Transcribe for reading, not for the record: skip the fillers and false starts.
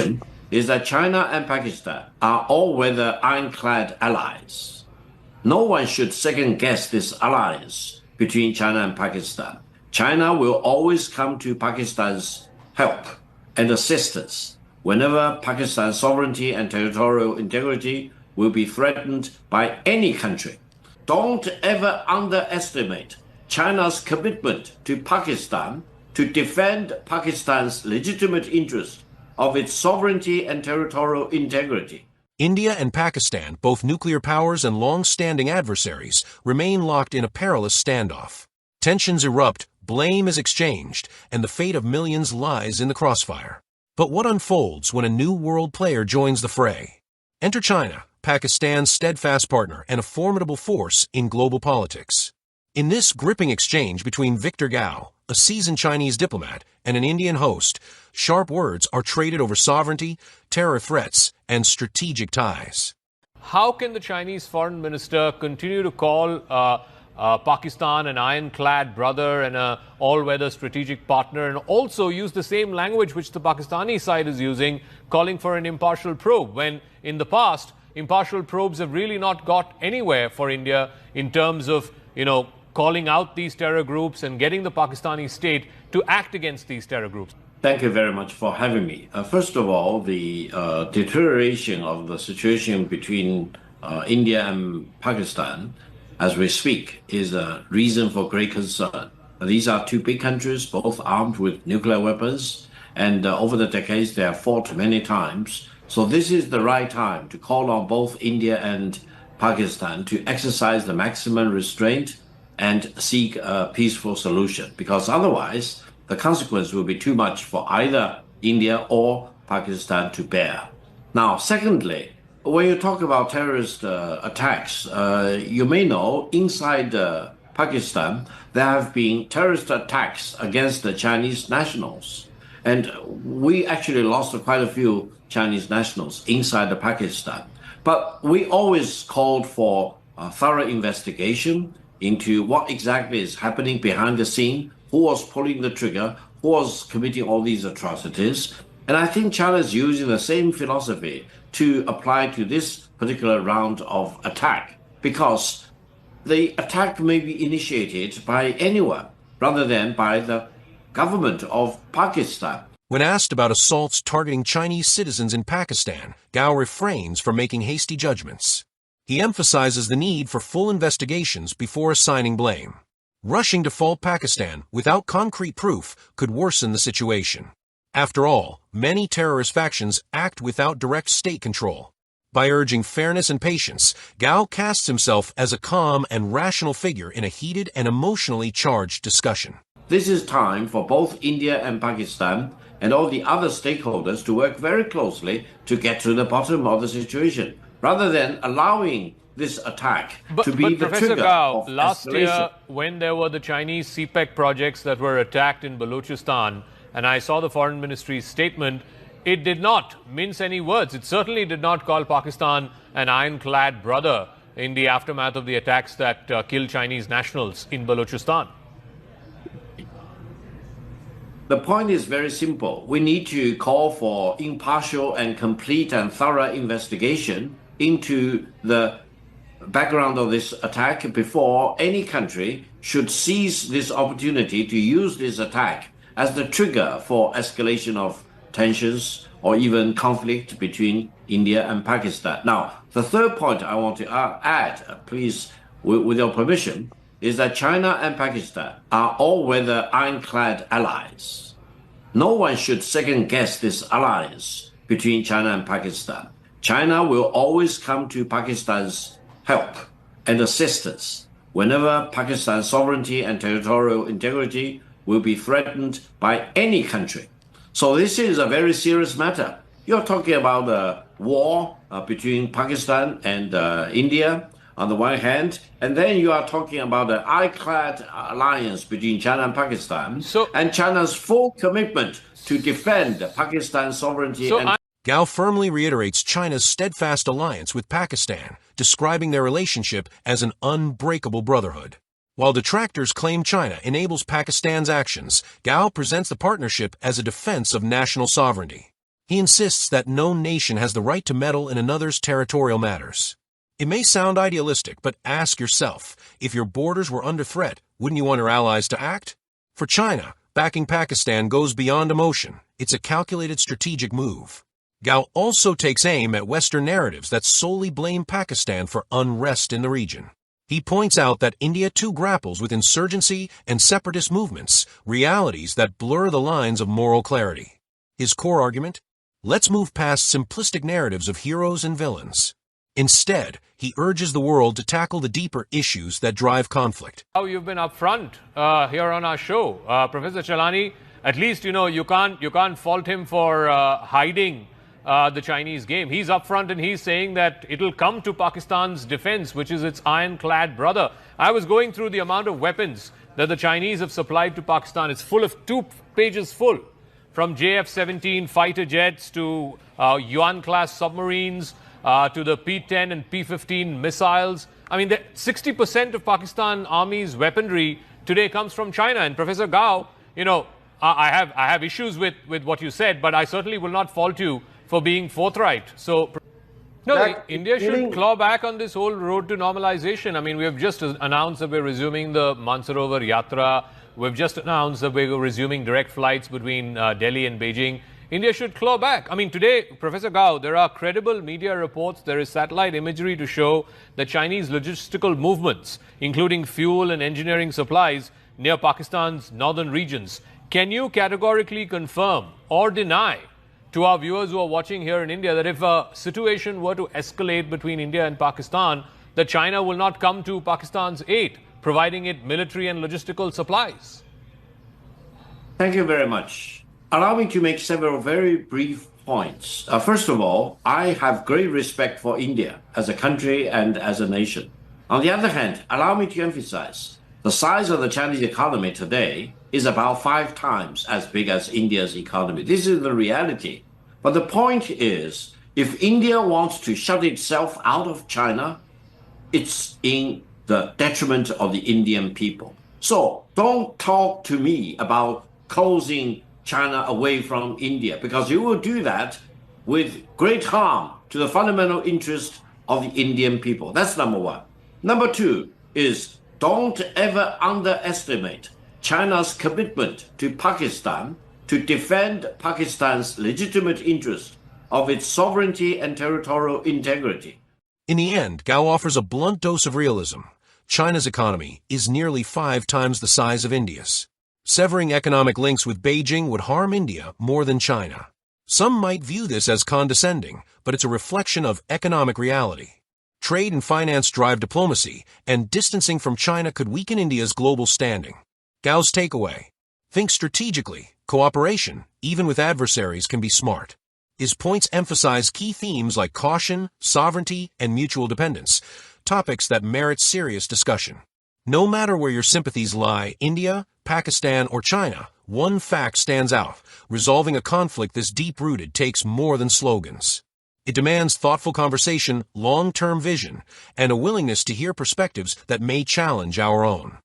position is that China and Pakistan are all-weather ironclad allies. No one should second-guess this alliance between China and Pakistan. China will always come to Pakistan's help and assistance whenever Pakistan's sovereignty and territorial integrity will be threatened by any country. Don't ever underestimate China's commitment to Pakistan to defend Pakistan's legitimate interest of its sovereignty and territorial integrity. India and Pakistan, both nuclear powers and long-standing adversaries, remain locked in a perilous standoff. Tensions erupt, blame is exchanged, and the fate of millions lies in the crossfire. But what unfolds when a new world player joins the fray? Enter China, Pakistan's steadfast partner and a formidable force in global politics. In this gripping exchange between Victor Gao, a seasoned Chinese diplomat, and an Indian host, sharp words are traded over sovereignty, terror threats, and strategic ties. How can the Chinese foreign minister continue to call Pakistan an ironclad brother and an all-weather strategic partner, and also use the same language which the Pakistani side is using, calling for an impartial probe, when in the past, impartial probes have really not got anywhere for India in terms of, calling out these terror groups and getting the Pakistani state to act against these terror groups? Thank you very much for having me. First of all, the deterioration of the situation between India and Pakistan as we speak is a reason for great concern. These are two big countries, both armed with nuclear weapons, and over the decades they have fought many times. So this is the right time to call on both India and Pakistan to exercise the maximum restraint and seek a peaceful solution, because otherwise the consequence will be too much for either India or Pakistan to bear. Now, secondly, when you talk about terrorist attacks, you may know inside Pakistan there have been terrorist attacks against the Chinese nationals. And we actually lost quite a few Chinese nationals inside Pakistan. But we always called for a thorough investigation into what exactly is happening behind the scene, who was pulling the trigger, who was committing all these atrocities. And I think China is using the same philosophy to apply to this particular round of attack, because the attack may be initiated by anyone rather than by the government of Pakistan. When asked about assaults targeting Chinese citizens in Pakistan, Gao refrains from making hasty judgments. He emphasizes the need for full investigations before assigning blame. Rushing to fault Pakistan without concrete proof could worsen the situation. After all, many terrorist factions act without direct state control. By urging fairness and patience, Gao casts himself as a calm and rational figure in a heated and emotionally charged discussion. This is time for both India and Pakistan and all the other stakeholders to work very closely to get to the bottom of the situation, rather than allowing this attack to be the Professor trigger Gao, of last escalation. year when there were the Chinese CPEC projects that were attacked in Balochistan, and I saw the Foreign Ministry's statement, it did not mince any words. It certainly did not call Pakistan an ironclad brother in the aftermath of the attacks that killed Chinese nationals in Balochistan. The point is very simple. We need to call for impartial and complete and thorough investigation into the background of this attack before any country should seize this opportunity to use this attack as the trigger for escalation of tensions or even conflict between India and Pakistan. Now, the third point I want to add, please, with your permission, is that China and Pakistan are all-weather ironclad allies. No one should second-guess this alliance between China and Pakistan. China will always come to Pakistan's help and assistance whenever Pakistan's sovereignty and territorial integrity will be threatened by any country. So this is a very serious matter. You're talking about a war between Pakistan and India on the one hand, and then you are talking about an ironclad alliance between China and Pakistan, and China's full commitment to defend Pakistan's sovereignty. Gao firmly reiterates China's steadfast alliance with Pakistan, describing their relationship as an unbreakable brotherhood. While detractors claim China enables Pakistan's actions, Gao presents the partnership as a defense of national sovereignty. He insists that no nation has the right to meddle in another's territorial matters. It may sound idealistic, but ask yourself, if your borders were under threat, wouldn't you want your allies to act? For China, backing Pakistan goes beyond emotion. It's a calculated strategic move. Gao also takes aim at Western narratives that solely blame Pakistan for unrest in the region. He points out that India too grapples with insurgency and separatist movements, realities that blur the lines of moral clarity. His core argument? Let's move past simplistic narratives of heroes and villains. Instead, he urges the world to tackle the deeper issues that drive conflict. How you've been upfront here on our show, Professor Chalani. At least you can't fault him for hiding the Chinese game. He's upfront and he's saying that it'll come to Pakistan's defense, which is its ironclad brother. I was going through the amount of weapons that the Chinese have supplied to Pakistan. It's full of 2 pages full, from JF-17 fighter jets to Yuan-class submarines to the P-10 and P-15 missiles. I mean, 60% of Pakistan Army's weaponry today comes from China. And Professor Gao, I have issues with what you said, but I certainly will not fault you for being forthright. So, India should claw back on this whole road to normalization. I mean, we have just announced that we're resuming the Mansarovar Yatra. We've just announced that we're resuming direct flights between Delhi and Beijing. India should claw back. I mean, today, Professor Gao, there are credible media reports, there is satellite imagery to show that Chinese logistical movements, including fuel and engineering supplies, near Pakistan's northern regions. Can you categorically confirm or deny to our viewers who are watching here in India that if a situation were to escalate between India and Pakistan, that China will not come to Pakistan's aid, providing it military and logistical supplies? Thank you very much. Allow me to make several very brief points. First of all, I have great respect for India as a country and as a nation. On the other hand, allow me to emphasize the size of the Chinese economy today is about 5 times as big as India's economy. This is the reality. But the point is, if India wants to shut itself out of China, it's in the detriment of the Indian people. So don't talk to me about closing China away from India, because you will do that with great harm to the fundamental interest of the Indian people. That's number one. Number two is don't ever underestimate China's commitment to Pakistan to defend Pakistan's legitimate interest of its sovereignty and territorial integrity. In the end, Gao offers a blunt dose of realism. China's economy is nearly 5 times the size of India's. Severing economic links with Beijing would harm India more than China. Some might view this as condescending, but it's a reflection of economic reality. Trade and finance drive diplomacy, and distancing from China could weaken India's global standing. Gao's takeaway: think strategically. Cooperation, even with adversaries, can be smart. His points emphasize key themes like caution, sovereignty, and mutual dependence, topics that merit serious discussion. No matter where your sympathies lie, India, Pakistan, or China, one fact stands out: resolving a conflict this deep-rooted takes more than slogans. It demands thoughtful conversation, long-term vision, and a willingness to hear perspectives that may challenge our own.